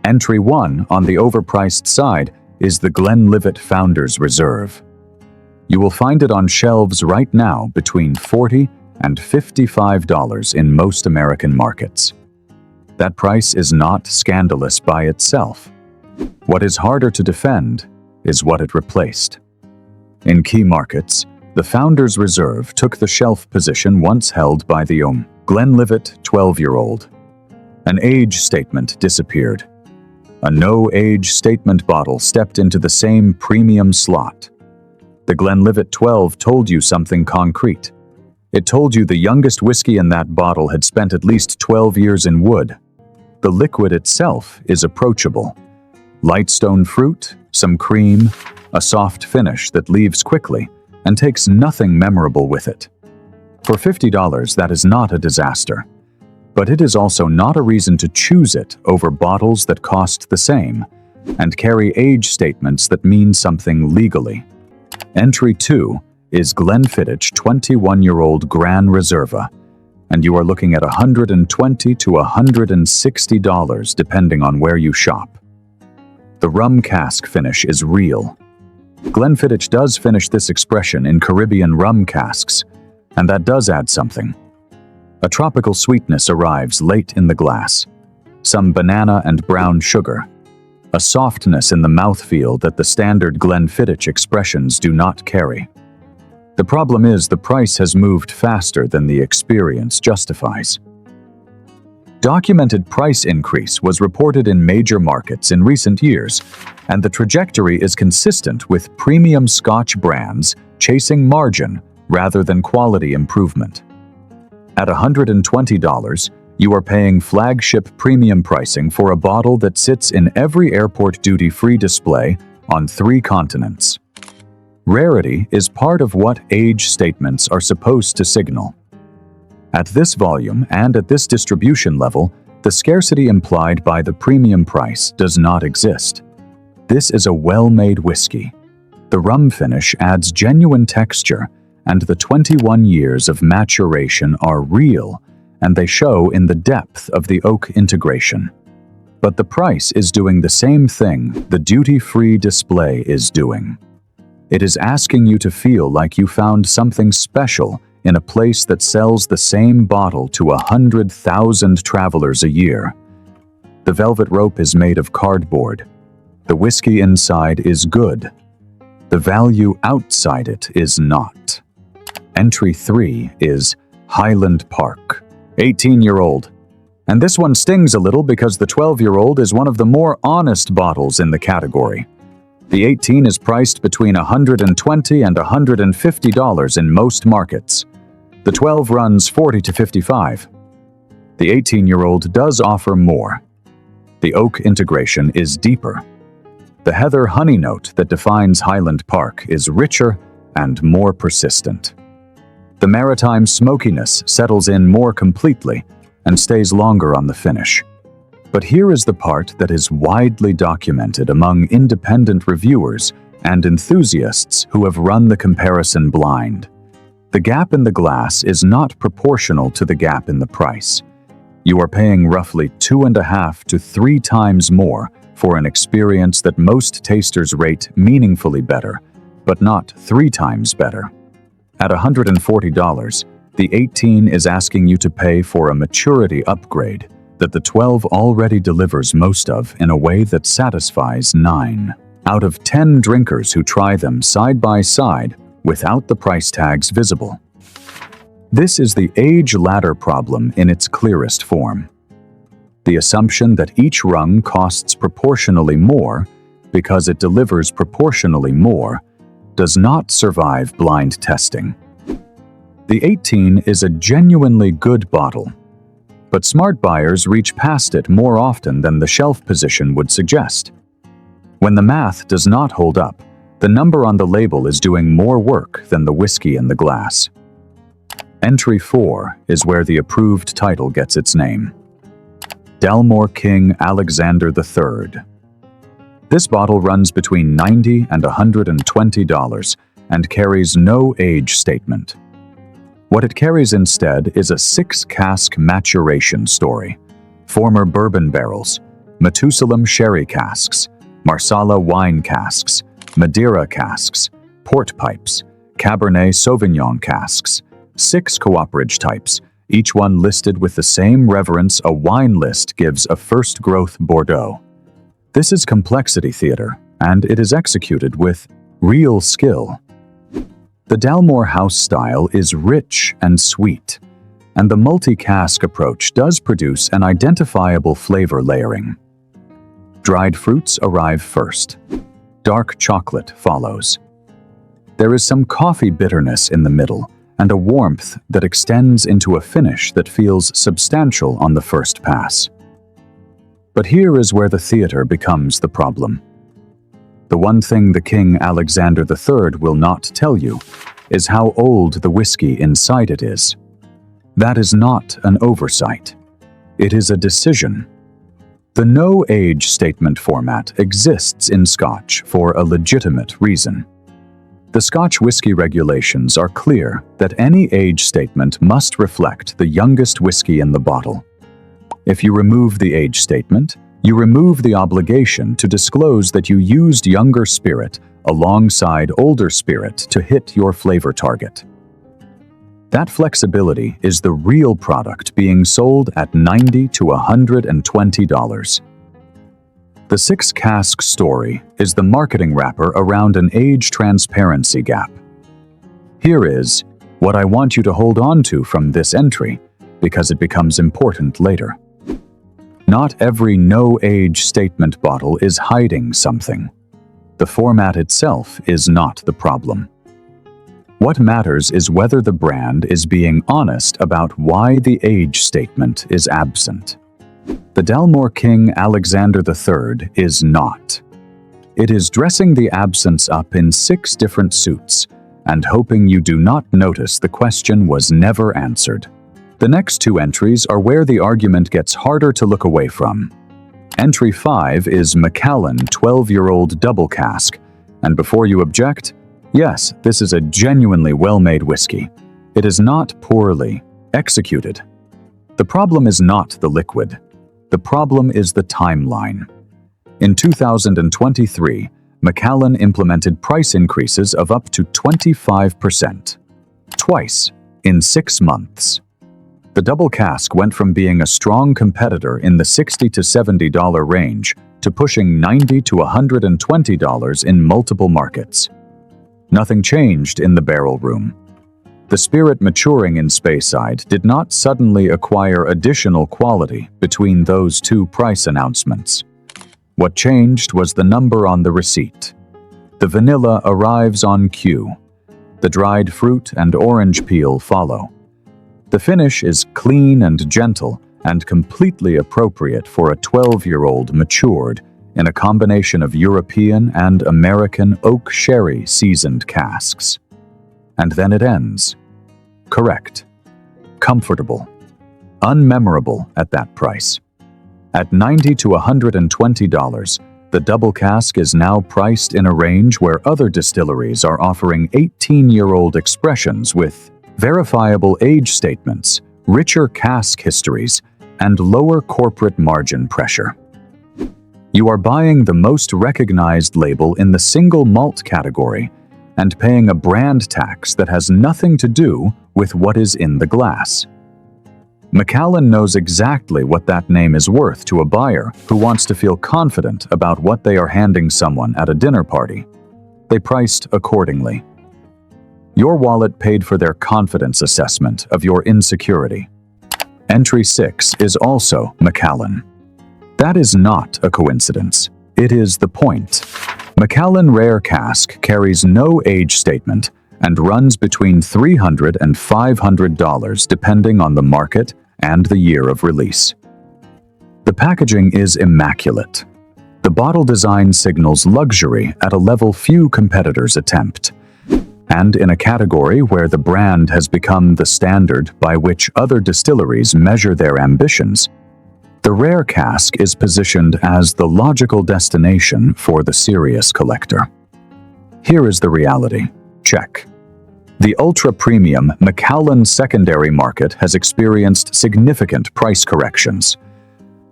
Entry 1 on the overpriced side is the Glenlivet Founder's Reserve. You will find it on shelves right now between $40 and $55 in most American markets. That price is not scandalous by itself. What is harder to defend is what it replaced. In key markets, the Founder's Reserve took the shelf position once held by the Glenlivet 12-year-old. An age statement disappeared. A no-age statement bottle stepped into the same premium slot. The Glenlivet 12 told you something concrete. It told you the youngest whiskey in that bottle had spent at least 12 years in wood. The liquid itself is approachable. Light stone fruit, some cream, a soft finish that leaves quickly and takes nothing memorable with it. For $50, that is not a disaster. But it is also not a reason to choose it over bottles that cost the same and carry age statements that mean something legally. Entry 2 is Glenfiddich 21-year-old Gran Reserva, and you are looking at $120 to $160 depending on where you shop. The rum cask finish is real. Glenfiddich does finish this expression in Caribbean rum casks, and that does add something. A tropical sweetness arrives late in the glass, some banana and brown sugar, a softness in the mouthfeel that the standard Glenfiddich expressions do not carry. The problem is the price has moved faster than the experience justifies. Documented price increase was reported in major markets in recent years, and the trajectory is consistent with premium Scotch brands chasing margin rather than quality improvement. At $120, you are paying flagship premium pricing for a bottle that sits in every airport duty-free display on 3 continents. Rarity is part of what age statements are supposed to signal. At this volume and at this distribution level, the scarcity implied by the premium price does not exist. This is a well-made whiskey. The rum finish adds genuine texture, and the 21 years of maturation are real, and they show in the depth of the oak integration. But the price is doing the same thing the duty-free display is doing. It is asking you to feel like you found something special in a place that sells the same bottle to 100,000 travelers a year. The velvet rope is made of cardboard. The whiskey inside is good. The value outside it is not. Entry 3 is Highland Park, 18-year-old. And this one stings a little because the 12-year-old is one of the more honest bottles in the category. The 18 is priced between $120 and $150 in most markets. The 12 runs $40 to $55. The 18-year-old does offer more. The oak integration is deeper. The heather honey note that defines Highland Park is richer and more persistent. The maritime smokiness settles in more completely and stays longer on the finish. But here is the part that is widely documented among independent reviewers and enthusiasts who have run the comparison blind. The gap in the glass is not proportional to the gap in the price. You are paying roughly 2.5 to 3 times more for an experience that most tasters rate meaningfully better, but not 3 times better. At $140, the 18 is asking you to pay for a maturity upgrade that the 12 already delivers most of in a way that satisfies 9 out of 10 drinkers who try them side by side without the price tags visible. This is the age ladder problem in its clearest form. The assumption that each rung costs proportionally more because it delivers proportionally more does not survive blind testing. The 18 is a genuinely good bottle, but smart buyers reach past it more often than the shelf position would suggest. When the math does not hold up, the number on the label is doing more work than the whiskey in the glass. Entry 4 is where the approved title gets its name. Dalmore King Alexander III. This bottle runs between $90 and $120 and carries no age statement. What it carries instead is a 6-cask maturation story. Former bourbon barrels, Methusalem sherry casks, Marsala wine casks, Madeira casks, port pipes, Cabernet Sauvignon casks, 6 cooperage types, each one listed with the same reverence a wine list gives a first-growth Bordeaux. This is complexity theater, and it is executed with real skill. The Dalmore house style is rich and sweet, and the multi-cask approach does produce an identifiable flavor layering. Dried fruits arrive first. Dark chocolate follows. There is some coffee bitterness in the middle, and a warmth that extends into a finish that feels substantial on the first pass. But here is where the theater becomes the problem. The one thing the King Alexander III will not tell you is how old the whiskey inside it is. That is not an oversight. It is a decision. The no-age statement format exists in Scotch for a legitimate reason. The Scotch whisky regulations are clear that any age statement must reflect the youngest whisky in the bottle. If you remove the age statement, you remove the obligation to disclose that you used younger spirit alongside older spirit to hit your flavor target. That flexibility is the real product being sold at $90 to $120. The 6 cask story is the marketing wrapper around an age transparency gap. Here is what I want you to hold on to from this entry, because it becomes important later. Not every no-age statement bottle is hiding something. The format itself is not the problem. What matters is whether the brand is being honest about why the age statement is absent. The Dalmore King Alexander III is not. It is dressing the absence up in 6 different suits and hoping you do not notice the question was never answered. The next 2 entries are where the argument gets harder to look away from. Entry 5 is Macallan 12-year-old double cask, and before you object, yes, this is a genuinely well-made whiskey. It is not poorly executed. The problem is not the liquid. The problem is the timeline. In 2023, Macallan implemented price increases of up to 25%. Twice, in 6 months. The double cask went from being a strong competitor in the $60 to $70 range to pushing $90 to $120 in multiple markets. Nothing changed in the barrel room. The spirit maturing in Speyside did not suddenly acquire additional quality between those 2 price announcements. What changed was the number on the receipt. The vanilla arrives on cue. The dried fruit and orange peel follow. The finish is clean and gentle and completely appropriate for a 12-year-old matured in a combination of European and American oak sherry seasoned casks. And then it ends. Correct. Comfortable. Unmemorable at that price. At $90 to $120, the double cask is now priced in a range where other distilleries are offering 18-year-old expressions with verifiable age statements, richer cask histories, and lower corporate margin pressure. You are buying the most recognized label in the single malt category and paying a brand tax that has nothing to do with what is in the glass. Macallan knows exactly what that name is worth to a buyer who wants to feel confident about what they are handing someone at a dinner party. They priced accordingly. Your wallet paid for their confidence assessment of your insecurity. Entry 6 is also Macallan. That is not a coincidence. It is the point. Macallan Rare Cask carries no age statement and runs between $300 and $500 depending on the market and the year of release. The packaging is immaculate. The bottle design signals luxury at a level few competitors attempt. And in a category where the brand has become the standard by which other distilleries measure their ambitions, the Rare Cask is positioned as the logical destination for the serious collector. Here is the reality. Check. The ultra-premium Macallan secondary market has experienced significant price corrections.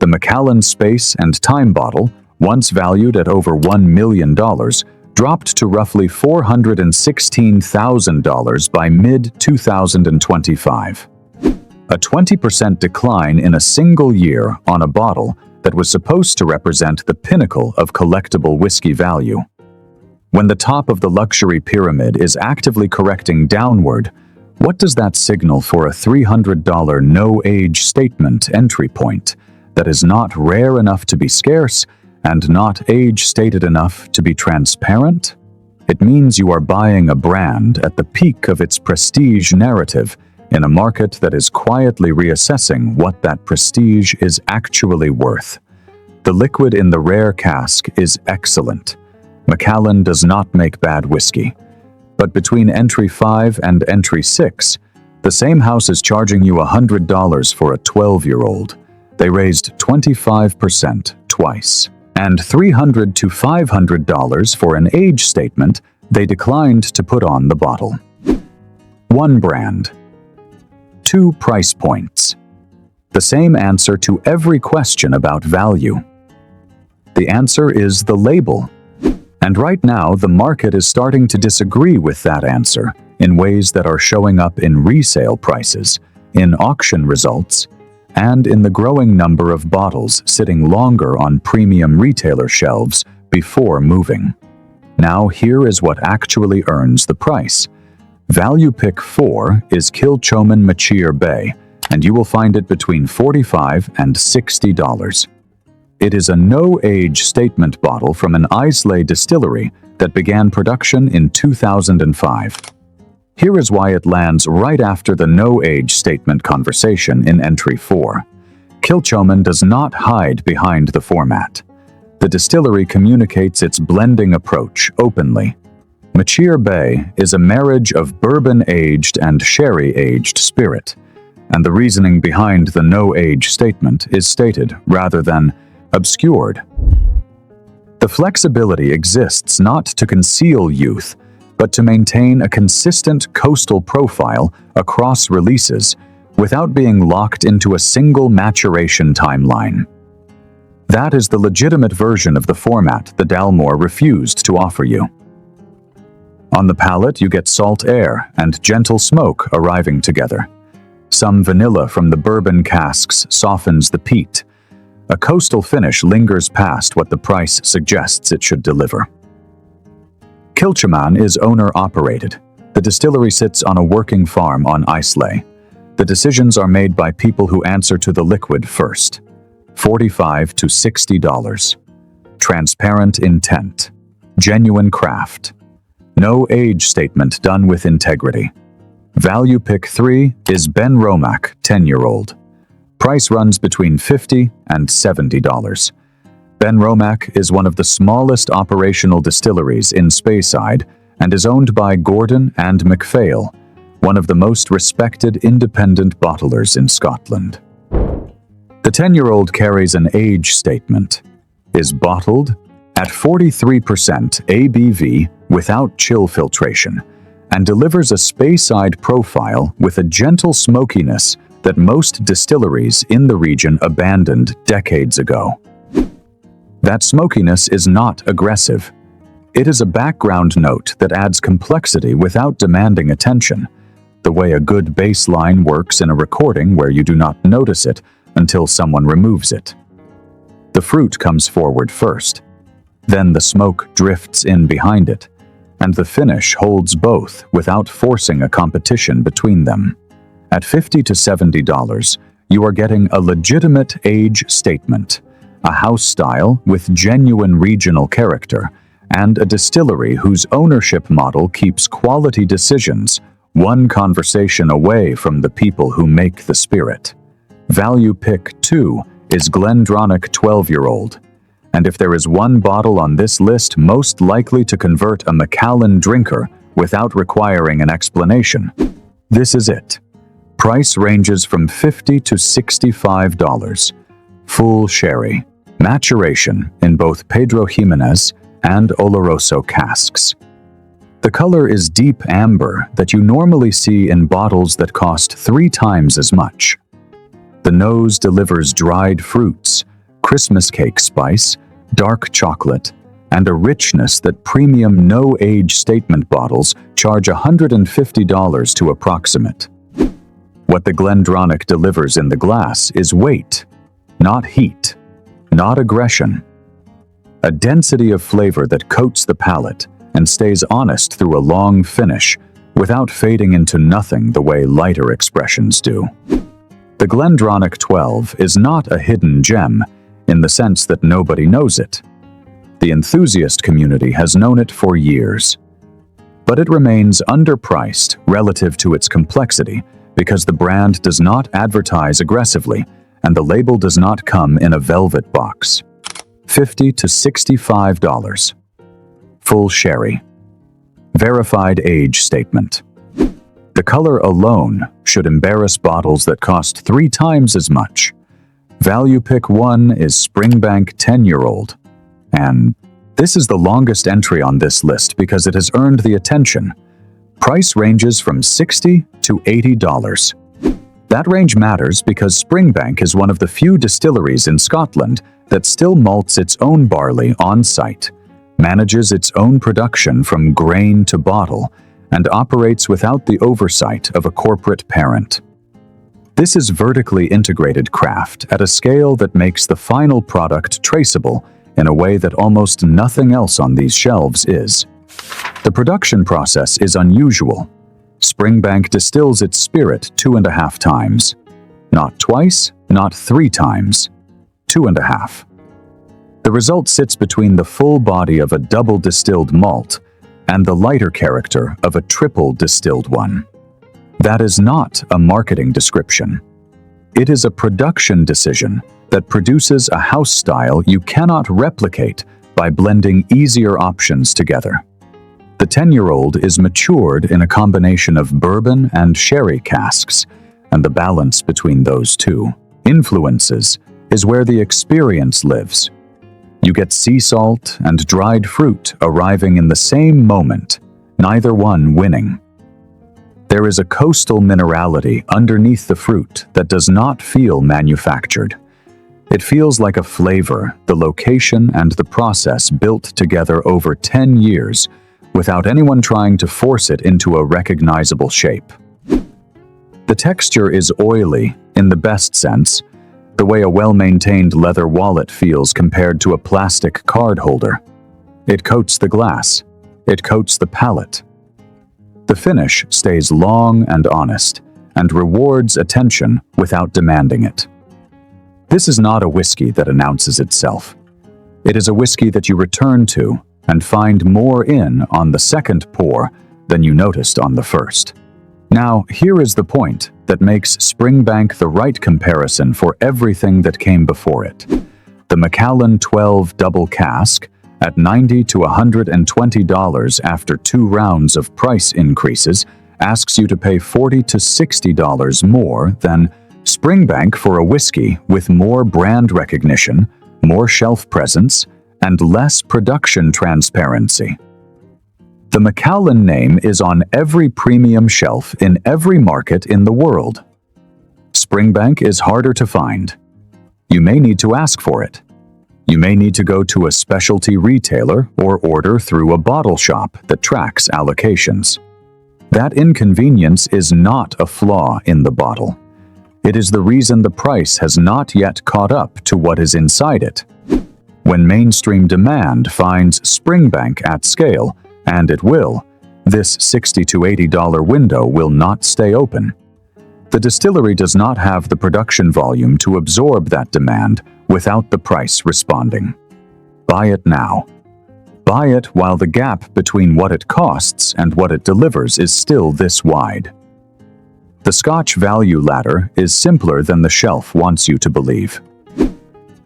The Macallan Space and Time bottle, once valued at over $1 million, dropped to roughly $416,000 by mid-2025. A 20% decline in a single year on a bottle that was supposed to represent the pinnacle of collectible whiskey value. When the top of the luxury pyramid is actively correcting downward, what does that signal for a $300 no-age statement entry point that is not rare enough to be scarce and not age-stated enough to be transparent? It means you are buying a brand at the peak of its prestige narrative in a market that is quietly reassessing what that prestige is actually worth. The liquid in the rare cask is excellent. Macallan does not make bad whiskey. But between entry 5 and entry 6, the same house is charging you $100 for a 12-year-old. They raised 25% twice. And $300 to $500 for an age statement they declined to put on the bottle. One brand. Two price points. The same answer to every question about value. The answer is the label. And right now, the market is starting to disagree with that answer in ways that are showing up in resale prices, in auction results, and in the growing number of bottles sitting longer on premium retailer shelves before moving. Now here is what actually earns the price. Value pick 4 is Kilchoman Machir Bay, and you will find it between $45 and $60. It is a no-age statement bottle from an Islay distillery that began production in 2005. Here is why it lands right after the no-age statement conversation in entry 4. Kilchoman does not hide behind the format. The distillery communicates its blending approach openly. Machir Bay is a marriage of bourbon-aged and sherry-aged spirit, and the reasoning behind the no-age statement is stated rather than obscured. The flexibility exists not to conceal youth, but to maintain a consistent coastal profile across releases without being locked into a single maturation timeline. That is the legitimate version of the format the Dalmore refused to offer you. On the palate, you get salt air and gentle smoke arriving together. Some vanilla from the bourbon casks softens the peat. A coastal finish lingers past what the price suggests it should deliver. Kilchoman is owner-operated. The distillery sits on a working farm on Islay. The decisions are made by people who answer to the liquid first. $45 to $60. Transparent intent. Genuine craft. No age statement done with integrity. Value pick 3 is Benromach 10-year-old. Price runs between $50 and $70. Benromach is one of the smallest operational distilleries in Speyside and is owned by Gordon and MacPhail, one of the most respected independent bottlers in Scotland. The 10-year-old carries an age statement, is bottled at 43% ABV without chill filtration, and delivers a Speyside profile with a gentle smokiness that most distilleries in the region abandoned decades ago. That smokiness is not aggressive. It is a background note that adds complexity without demanding attention, the way a good bass line works in a recording where you do not notice it until someone removes it. The fruit comes forward first, then the smoke drifts in behind it, and the finish holds both without forcing a competition between them. At $50 to $70, you are getting a legitimate age statement, a house style with genuine regional character, and a distillery whose ownership model keeps quality decisions one conversation away from the people who make the spirit. Value pick 2 is Glendronach 12-year-old, and if there is one bottle on this list most likely to convert a Macallan drinker without requiring an explanation, this is it. Price ranges from $50 to $65. Full sherry. Maturation in both Pedro Jimenez and Oloroso casks. The color is deep amber that you normally see in bottles that cost 3 times as much. The nose delivers dried fruits, Christmas cake spice, dark chocolate, and a richness that premium no-age statement bottles charge $150 to approximate. What the Glendronach delivers in the glass is weight, not heat, not aggression. A density of flavor that coats the palate and stays honest through a long finish without fading into nothing the way lighter expressions do. The Glendronach 12 is not a hidden gem in the sense that nobody knows it. The enthusiast community has known it for years. But it remains underpriced relative to its complexity because the brand does not advertise aggressively and the label does not come in a velvet box. $50 to $65. Full sherry. Verified age statement. The color alone should embarrass bottles that cost 3 times as much. Value pick 1 is Springbank 10-year-old. And this is the longest entry on this list because it has earned the attention. Price ranges from $60 to $80. That range matters because Springbank is one of the few distilleries in Scotland that still malts its own barley on site, manages its own production from grain to bottle, and operates without the oversight of a corporate parent. This is vertically integrated craft at a scale that makes the final product traceable in a way that almost nothing else on these shelves is. The production process is unusual. Springbank distills its spirit 2.5 times. Not twice, not 3 times. 2.5. The result sits between the full body of a double distilled malt and the lighter character of a triple distilled one. That is not a marketing description. It is a production decision that produces a house style you cannot replicate by blending easier options together. The 10-year-old is matured in a combination of bourbon and sherry casks, and the balance between those two influences is where the experience lives. You get sea salt and dried fruit arriving in the same moment, neither one winning. There is a coastal minerality underneath the fruit that does not feel manufactured. It feels like a flavor the location and the process built together over 10 years without anyone trying to force it into a recognizable shape. The texture is oily in the best sense, the way a well-maintained leather wallet feels compared to a plastic card holder. It coats the glass. It coats the palate. The finish stays long and honest and rewards attention without demanding it. This is not a whiskey that announces itself. It is a whiskey that you return to and find more in on the second pour than you noticed on the first. Now, here is the point that makes Springbank the right comparison for everything that came before it. The Macallan 12 Double Cask, at $90 to $120 after 2 rounds of price increases, asks you to pay $40 to $60 more than Springbank for a whiskey with more brand recognition, more shelf presence, and less production transparency. The Macallan name is on every premium shelf in every market in the world. Springbank is harder to find. You may need to ask for it. You may need to go to a specialty retailer or order through a bottle shop that tracks allocations. That inconvenience is not a flaw in the bottle. It is the reason the price has not yet caught up to what is inside it. When mainstream demand finds Springbank at scale, and it will, this $60 to $80 window will not stay open. The distillery does not have the production volume to absorb that demand without the price responding. Buy it now. Buy it while the gap between what it costs and what it delivers is still this wide. The Scotch value ladder is simpler than the shelf wants you to believe.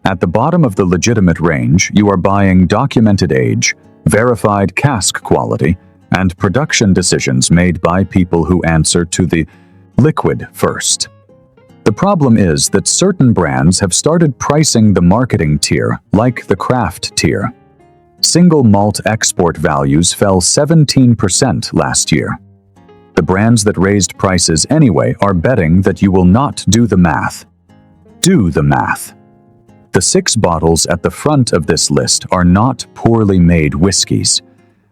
At the bottom of the legitimate range, you are buying documented age, verified cask quality, and production decisions made by people who answer to the liquid first. The problem is that certain brands have started pricing the marketing tier like the craft tier. Single malt export values fell 17% last year. The brands that raised prices anyway are betting that you will not do the math. Do the math. The 6 bottles at the front of this list are not poorly made whiskies.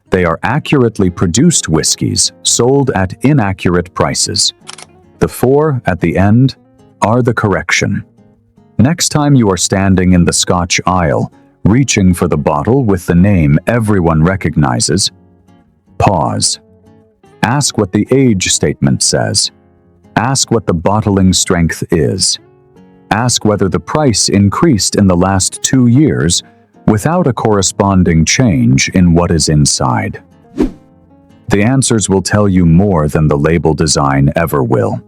They are accurately produced whiskies sold at inaccurate prices. The 4 at the end are the correction. Next time you are standing in the Scotch aisle, reaching for the bottle with the name everyone recognizes, pause. Ask what the age statement says. Ask what the bottling strength is. Ask whether the price increased in the last 2 years without a corresponding change in what is inside. The answers will tell you more than the label design ever will.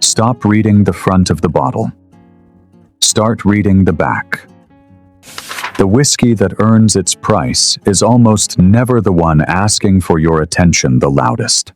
Stop reading the front of the bottle. Start reading the back. The whiskey that earns its price is almost never the one asking for your attention the loudest.